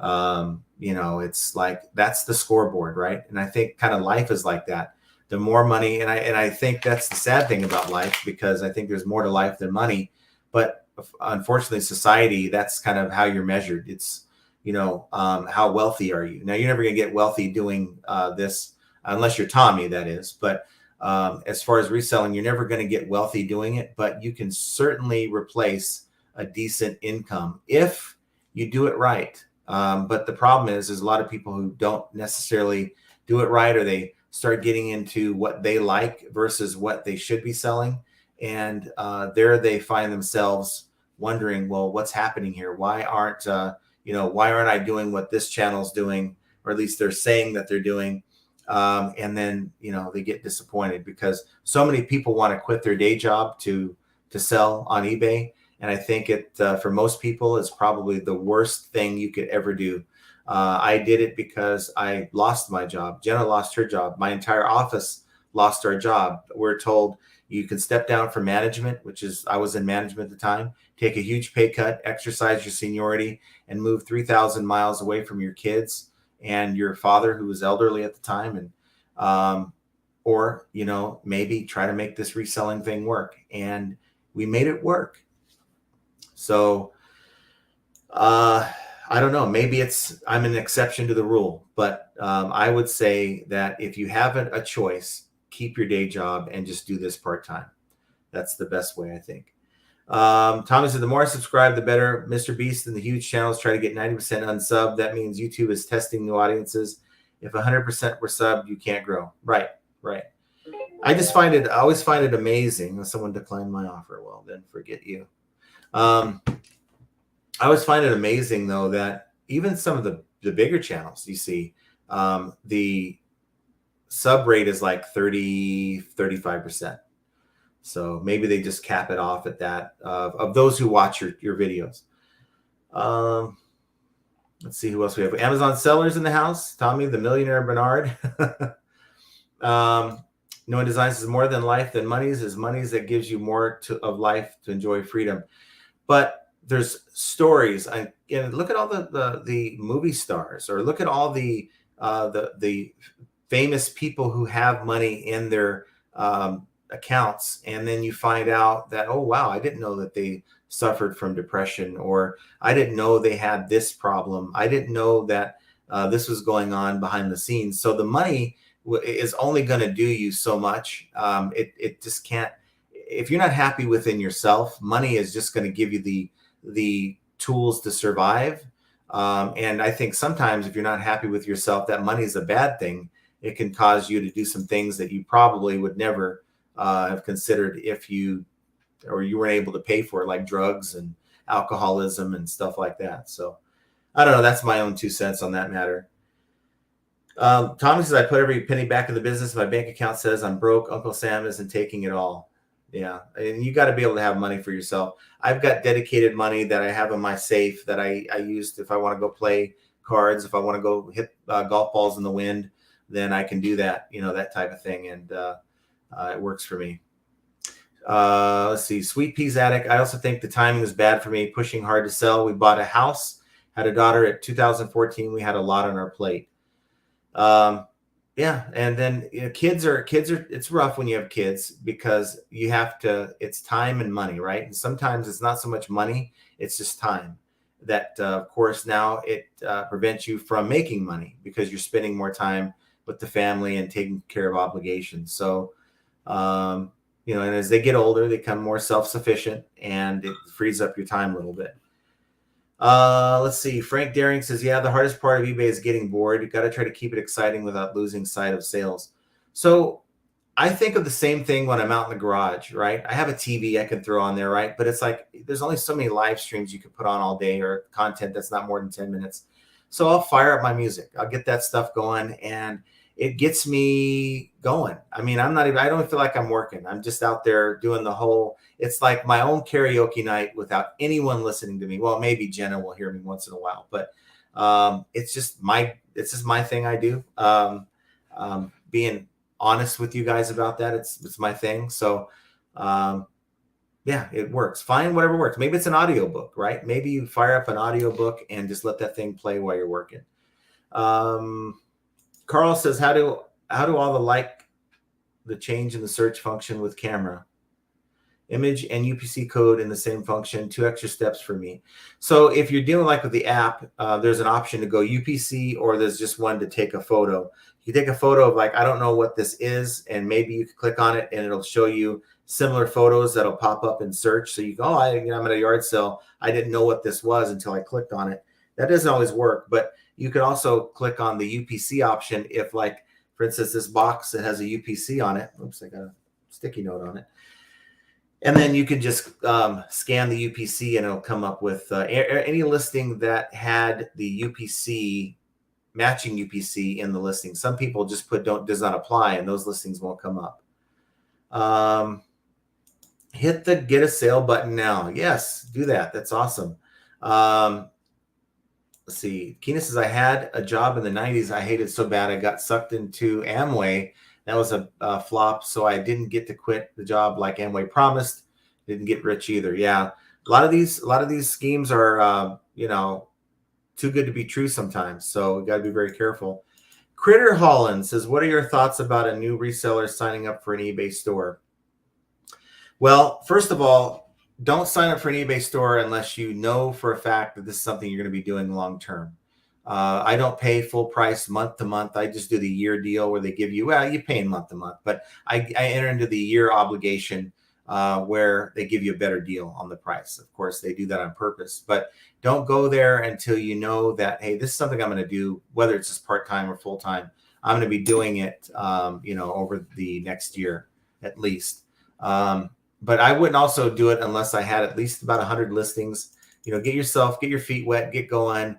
It's like, that's the scoreboard, right? And I think kind of life is like that. The more money, and I think that's the sad thing about life, because I think there's more to life than money. But unfortunately, society, that's kind of how you're measured. It's, how wealthy are you? Now, you're never going to get wealthy doing this, unless you're Tommy, that is. But as far as reselling, you're never going to get wealthy doing it, but you can certainly replace a decent income if you do it right. But the problem is a lot of people who don't necessarily do it right, or they start getting into what they like versus what they should be selling. And there they find themselves wondering, well, what's happening here? Why aren't I doing what this channel's doing, or at least they're saying that they're doing? And then, they get disappointed because so many people want to quit their day job to sell on eBay. And I think for most people, it's probably the worst thing you could ever do. I did it because I lost my job. Jenna lost her job. My entire office lost our job. We're told you can step down from management, I was in management at the time, take a huge pay cut, exercise your seniority, and move 3,000 miles away from your kids and your father, who was elderly at the time. And, or, maybe try to make this reselling thing work. And we made it work. So, I don't know, maybe I'm an exception to the rule, but, I would say that if you have a choice, keep your day job and just do this part-time. That's the best way, I think. Tommy said, the more I subscribe, the better. Mr. Beast and the huge channels try to get 90% unsub. That means YouTube is testing new audiences. If 100% were subbed, you can't grow. Right. I always find it amazing. Someone declined my offer. Well, then forget you. I always find it amazing, though, that even some of the bigger channels, you see, the sub rate is like 35%. So maybe they just cap it off at that of those who watch your videos. Let's see who else we have. Amazon sellers in the house. Tommy, the millionaire Bernard. No one designs is more than life than monies. Is monies that gives you more of life to enjoy freedom. But there's stories. And look at all the movie stars, or look at all the famous people who have money in their accounts, and then you find out that, oh wow, I didn't know that they suffered from depression, or I didn't know they had this problem. I didn't know that this was going on behind the scenes. So the money is only going to do you so much. It just can't. If you're not happy within yourself, money is just going to give you the tools to survive. And I think sometimes if you're not happy with yourself, that money is a bad thing. It can cause you to do some things that you probably would never have considered if you weren't able to pay for it, like drugs and alcoholism and stuff like that. So I don't know. That's my own 2 cents on that matter. Tommy says, I put every penny back in the business. My bank account says I'm broke. Uncle Sam isn't taking it all. Yeah, and you got to be able to have money for yourself. I've got dedicated money that I have in my safe that I used if I want to go play cards, if I want to go hit golf balls in the wind, then I can do that, that type of thing, and it works for me. Let's see, Sweet Peas Attic. I also think the timing was bad for me, pushing hard to sell. We bought a house, had a daughter at 2014. We had a lot on our plate. Um, yeah, and then kids are. It's rough when you have kids because you have to. It's time and money, right? And sometimes it's not so much money; it's just time. That of course now it prevents you from making money because you're spending more time with the family and taking care of obligations. So, um, and as they get older, they become more self-sufficient, and it frees up your time a little bit. Let's see. Frank Daring says, yeah, the hardest part of eBay is getting bored. You got to try to keep it exciting without losing sight of sales. So I think of the same thing when I'm out in the garage, right? I have a TV I can throw on there, right? But it's like there's only so many live streams you can put on all day or content that's not more than 10 minutes. So I'll fire up my music. I'll get that stuff going and it gets me going. I mean, I don't feel like I'm working. I'm just out there doing it's like my own karaoke night without anyone listening to me. Well, maybe Jenna will hear me once in a while, but it's just my thing I do. Being honest with you guys about that, it's my thing. So yeah, it works. Find whatever works. Maybe it's an audiobook, right? Maybe you fire up an audiobook and just let that thing play while you're working. Carl says, how do all the change in the search function with camera? Image and UPC code in the same function, 2 extra steps for me. So if you're dealing like with the app, there's an option to go UPC, or there's just one to take a photo. You take a photo of like, I don't know what this is, and maybe you can click on it and it'll show you similar photos that'll pop up in search. So you go, I'm at a yard sale. I didn't know what this was until I clicked on it. That doesn't always work, but you can also click on the UPC option if, like, for instance, this box that has a UPC on it. Oops, I got a sticky note on it. And then you can just scan the UPC and it'll come up with any listing that had the UPC, matching UPC in the listing. Some people just put does not apply and those listings won't come up. Hit the get a sale button now. Yes, do that. That's awesome. Let's see. Keena says, I had a job in the 90s. I hated so bad. I got sucked into Amway. That was a flop. So I didn't get to quit the job like Amway promised. Didn't get rich either. Yeah. A lot of these schemes are, too good to be true sometimes. So we got to be very careful. Critter Holland says, what are your thoughts about a new reseller signing up for an eBay store? Well, first of all, don't sign up for an eBay store unless you know for a fact that this is something you're going to be doing long term. I don't pay full price month to month. I just do the year deal where they give you, you pay month to month, but I enter into the year obligation where they give you a better deal on the price. Of course, they do that on purpose, but don't go there until you know that, hey, this is something I'm going to do, whether it's just part-time or full-time. I'm going to be doing it, over the next year at least. But I wouldn't also do it unless I had at least about 100 listings. Get your feet wet, get going.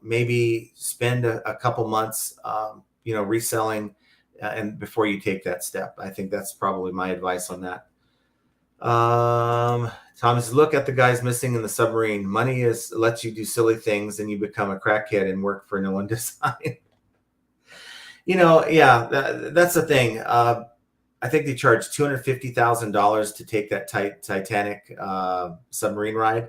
Maybe spend a couple months, reselling, and before you take that step. I think that's probably my advice on that. Thomas, look at the guys missing in the submarine. Money lets you do silly things, and you become a crackhead and work for no one to sign. That's the thing. I think they charge $250,000 to take that Titanic submarine ride.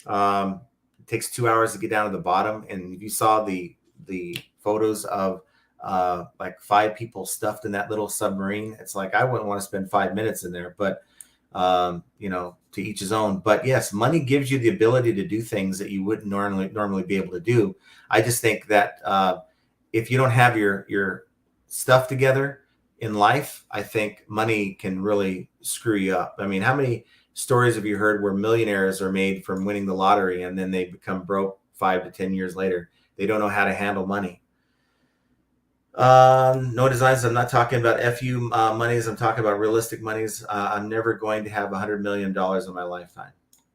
It takes 2 hours to get down to the bottom, and if you saw the photos of like 5 people stuffed in that little submarine, it's like I wouldn't want to spend 5 minutes in there, but to each his own. But yes, money gives you the ability to do things that you wouldn't normally be able to do. I just think that if you don't have your stuff together in life, I think money can really screw you up. I mean, how many stories have you heard where millionaires are made from winning the lottery and then they become broke 5 to 10 years later? They don't know how to handle money. No designs. I'm not talking about FU monies. I'm talking about realistic monies. I'm never going to have $100 million in my lifetime.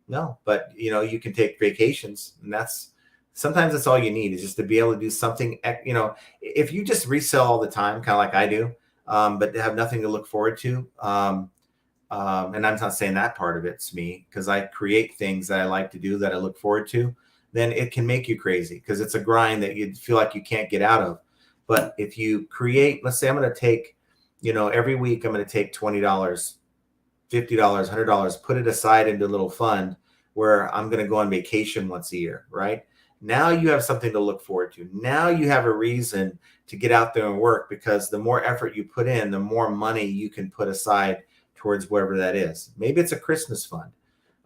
No, but you can take vacations, and sometimes that's all you need is just to be able to do something. If you just resell all the time, kind of like I do, but have nothing to look forward to, and I'm not saying that part of it's me, because I create things that I like to do that I look forward to, then it can make you crazy because it's a grind that you feel like you can't get out of. But if you create, let's say I'm going to take, every week I'm going to take $20, $50, $100, put it aside into a little fund where I'm going to go on vacation once a year, right? Now you have something to look forward to. Now you have a reason to get out there and work, because the more effort you put in, the more money you can put aside towards wherever that is. Maybe it's a Christmas fund.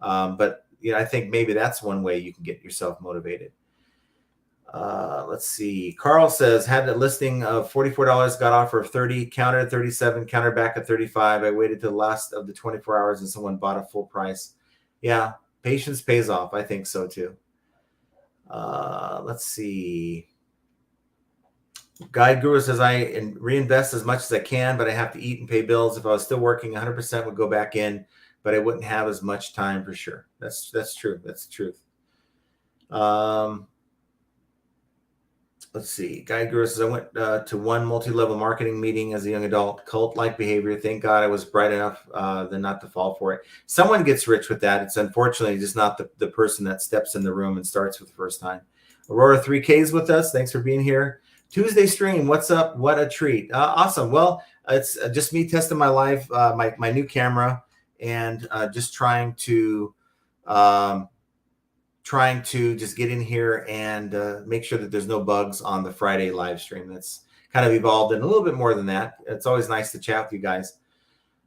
But I think maybe that's one way you can get yourself motivated. Let's see. Carl says, had a listing of $44, got offer of 30, countered at 37, countered back at 35. I waited till the last of the 24 hours and someone bought a full price. Yeah, patience pays off. I think so too. Let's see. Guide Guru says, I reinvest as much as I can, but I have to eat and pay bills. If I was still working, 100% would go back in, but I wouldn't have as much time for sure. That's true. That's the truth. Let's see. Guy Guru says, I went to one multi-level marketing meeting as a young adult. Cult-like behavior. Thank God I was bright enough then not to fall for it. Someone gets rich with that. It's unfortunately just not the person that steps in the room and starts for the first time. Aurora 3K's with us. Thanks for being here. Tuesday stream. What's up? What a treat. Awesome. Well, it's just me testing my live, my new camera, and just trying to just get in here and make sure that there's no bugs on the Friday live stream. That's kind of evolved in a little bit more than that. It's always nice to chat with you guys.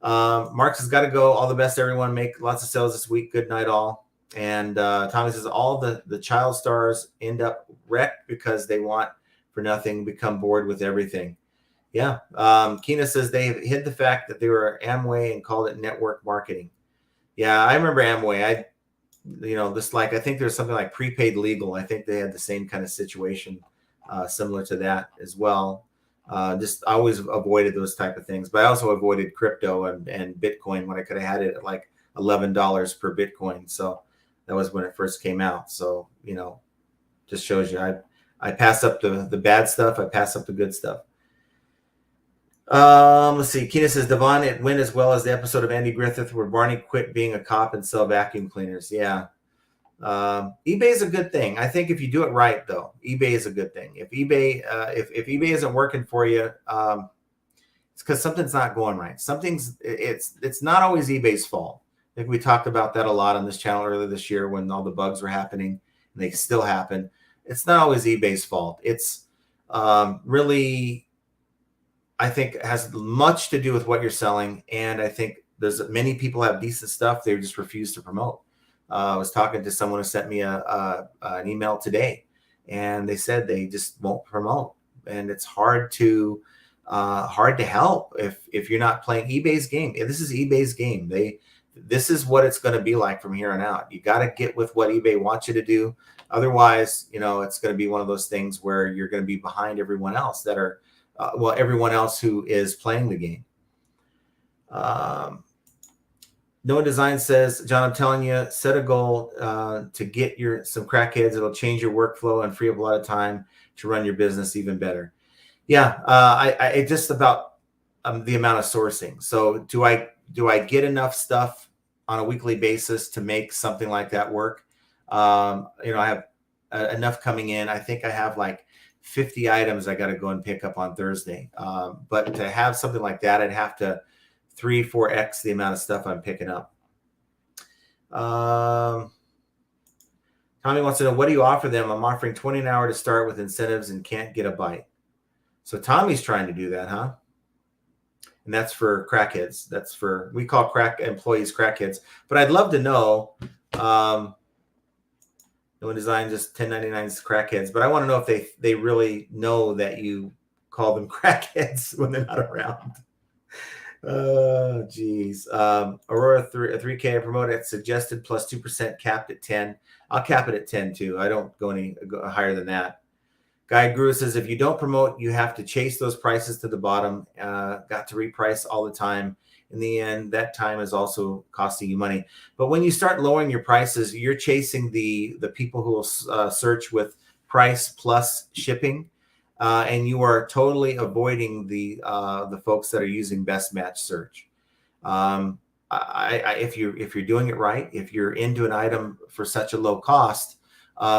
Marks has got to go. All the best, everyone. Make lots of sales this week. Good night, all. And Tommy says, all the child stars end up wrecked because they want for nothing, become bored with everything. Yeah. Keena says they hid the fact that they were Amway and called it network marketing. Yeah, I remember Amway. I think there's something like prepaid legal. I think they had the same kind of situation, similar to that as well. Just I always avoided those type of things, but I also avoided crypto and Bitcoin when I could have had it at like $11 per Bitcoin. So that was when it first came out. So, just shows you I pass up the bad stuff. I pass up the good stuff. Let's see. Keena says, Devon, it went as well as the episode of Andy Griffith where Barney quit being a cop and sell vacuum cleaners. Yeah. eBay is a good thing. I think if you do it right, though, eBay is a good thing. If eBay, if eBay isn't working for you, it's because something's not going right. It's not always eBay's fault. I think we talked about that a lot on this channel earlier this year when all the bugs were happening, and they still happen. It's not always eBay's fault. It's really, I think, it has much to do with what you're selling. And I think there's many people have decent stuff. They just refuse to promote. I was talking to someone who sent me an email today, and they said they just won't promote. And it's hard to help if you're not playing eBay's game. This is eBay's game. This is what it's going to be like from here on out. You got to get with what eBay wants you to do. Otherwise, it's going to be one of those things where you're going to be behind everyone else that are, everyone else who is playing the game. Noah Design says, John, I'm telling you, set a goal to get some crackheads. It'll change your workflow and free up a lot of time to run your business even better. Yeah, it's just about the amount of sourcing. So do I get enough stuff on a weekly basis to make something like that work? I have enough coming in. I think I have like 50 items I got to go and pick up on Thursday. But to have something like that, I'd have to 3-4x the amount of stuff I'm picking up. Tommy wants to know, what do you offer them? I'm offering $20 an hour to start with incentives and can't get a bite. So Tommy's trying to do that, huh? And that's for crackheads. We call crack employees crackheads. But I'd love to know, no one designed just 1099s crackheads, but I want to know if they really know that you call them crackheads when they're not around. Oh, geez. Aurora 3K, I promote at suggested plus 2% capped at 10. I'll cap it at 10 too. I don't go higher than that. Guy Guru says, if you don't promote, you have to chase those prices to the bottom. Got to reprice all the time. In the end, that time is also costing you money. But when you start lowering your prices, you're chasing the people who will search with price plus shipping. And you are totally avoiding the folks that are using best match search. if you're doing it right, if you're into an item for such a low cost,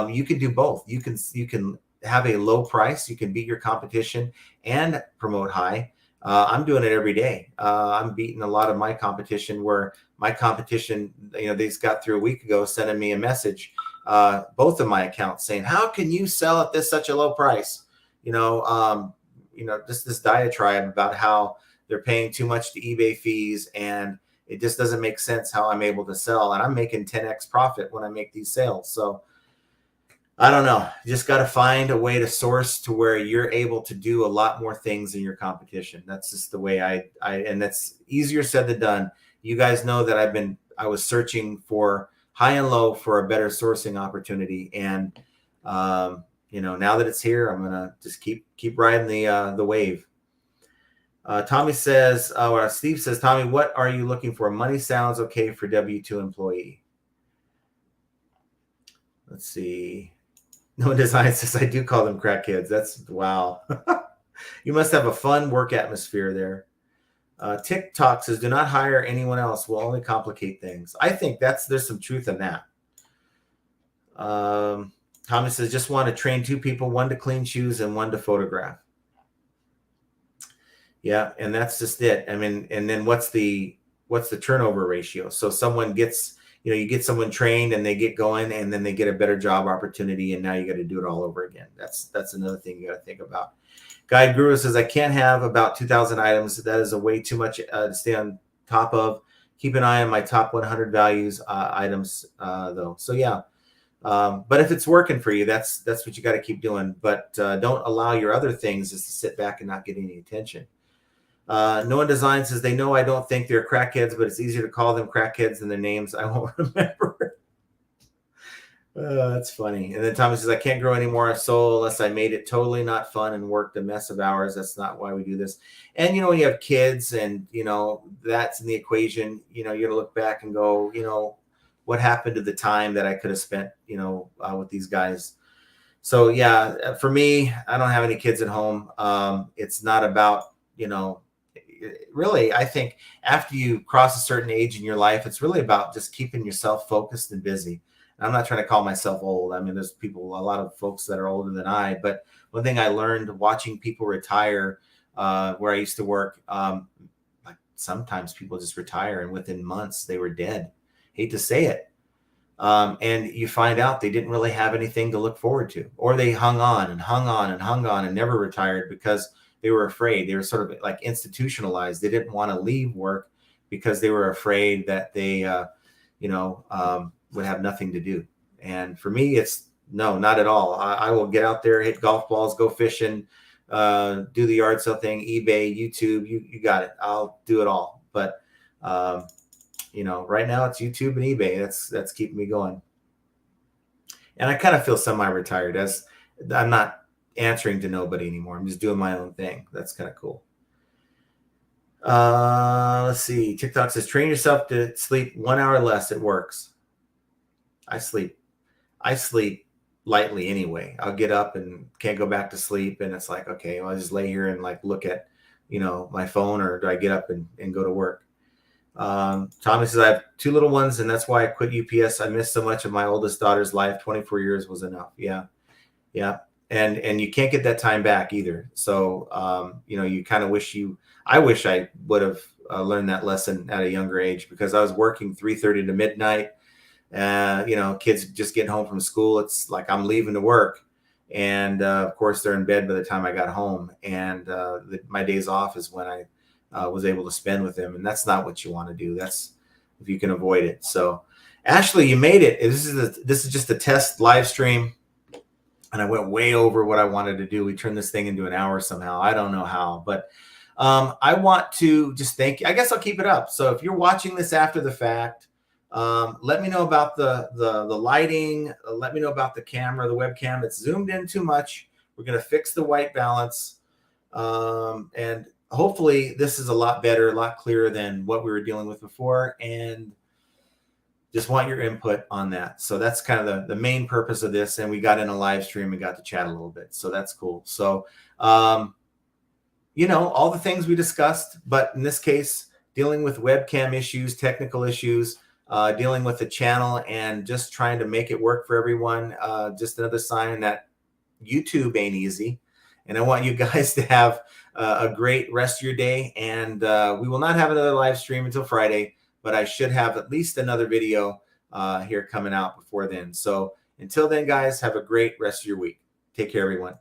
you can do both. You can have a low price, you can beat your competition and promote high. I'm doing it every day. I'm beating a lot of my competition, where my competition, they just got through a week ago sending me a message, both of my accounts, saying, how can you sell at this such a low price? Just this diatribe about how they're paying too much to eBay fees, and it just doesn't make sense how I'm able to sell. And I'm making 10x profit when I make these sales. So I don't know. You just got to find a way to source to where you're able to do a lot more things than your competition. That's just the way and that's easier said than done. You guys know that I was searching for high and low for a better sourcing opportunity. And, now that it's here, I'm going to just keep riding the wave. Tommy says, Steve says, Tommy, what are you looking for? Money sounds okay for W-2 employee. Let's see. No Design says, I do call them crackheads. That's wow. You must have a fun work atmosphere there. TikTok says, do not hire anyone else. Will only complicate things. I think there's some truth in that. Tommy says, just want to train 2 people, 1 to clean shoes and 1 to photograph. Yeah, and that's just it. I mean, and then what's the turnover ratio? So someone gets, you get someone trained and they get going, and then they get a better job opportunity, and now you got to do it all over again. That's another thing you got to think about. Guy Guru says, I can't have about 2,000 items. That is a way too much to stay on top of. Keep an eye on my top 100 values items though. So yeah. But if it's working for you, that's what you got to keep doing. But don't allow your other things just to sit back and not get any attention. Noah Design says, they know I don't think they're crackheads, but it's easier to call them crackheads than their names I won't remember. That's funny. And then Tommy says, I can't grow any more soul unless I made it totally not fun and worked a mess of hours. That's not why we do this. And, when you have kids and, that's in the equation, you got to look back and go, what happened to the time that I could have spent, with these guys. So, yeah, for me, I don't have any kids at home. It's not about, really, I think after you cross a certain age in your life, it's really about just keeping yourself focused and busy. And I'm not trying to call myself old. I mean, there's a lot of folks that are older than I, but one thing I learned watching people retire, where I used to work, like sometimes people just retire and within months they were dead. Hate to say it. And you find out they didn't really have anything to look forward to, or they hung on and hung on and hung on and never retired because they were afraid. They were sort of like institutionalized. They didn't want to leave work because they were afraid that they, would have nothing to do. And for me, it's no, not at all. I will get out there, hit golf balls, go fishing, do the yard sale thing, eBay, YouTube, you got it. I'll do it all. But, right now it's YouTube and eBay. That's keeping me going. And I kind of feel semi-retired, as I'm not answering to nobody anymore. I'm just doing my own thing. That's kind of cool. Let's see. TikTok says, train yourself to sleep 1 hour less. It works. I sleep lightly anyway. I'll get up and can't go back to sleep. And it's like, okay, well, I'll just lay here and like look at, my phone, or do I get up and go to work? Tommy says, I have 2 little ones, and that's why I quit UPS. I missed so much of my oldest daughter's life. 24 years was enough. Yeah. Yeah. And you can't get that time back either. So, you kind of I wish I would have learned that lesson at a younger age, because I was working 3:30 to midnight. Kids just getting home from school. It's like I'm leaving to work. And of course, they're in bed by the time I got home. And my days off is when I was able to spend with them. And that's not what you want to do. That's if you can avoid it. So, Ashley, you made it. This is just a test live stream. And I went way over what I wanted to do. We turned this thing into an hour somehow. I don't know how, but I want to just thank you. I guess I'll keep it up. So if you're watching this after the fact, let me know about the lighting. Let me know about the camera, the webcam. It's zoomed in too much. We're going to fix the white balance. And hopefully this is a lot better, a lot clearer than what we were dealing with before. And just want your input on that. So that's kind of the main purpose of this. And we got in a live stream and got to chat a little bit. So that's cool. So, all the things we discussed, but in this case, dealing with webcam issues, technical issues, dealing with the channel, and just trying to make it work for everyone. Just another sign that YouTube ain't easy. And I want you guys to have a great rest of your day. And we will not have another live stream until Friday, but I should have at least another video here coming out before then. So until then, guys, have a great rest of your week. Take care, everyone.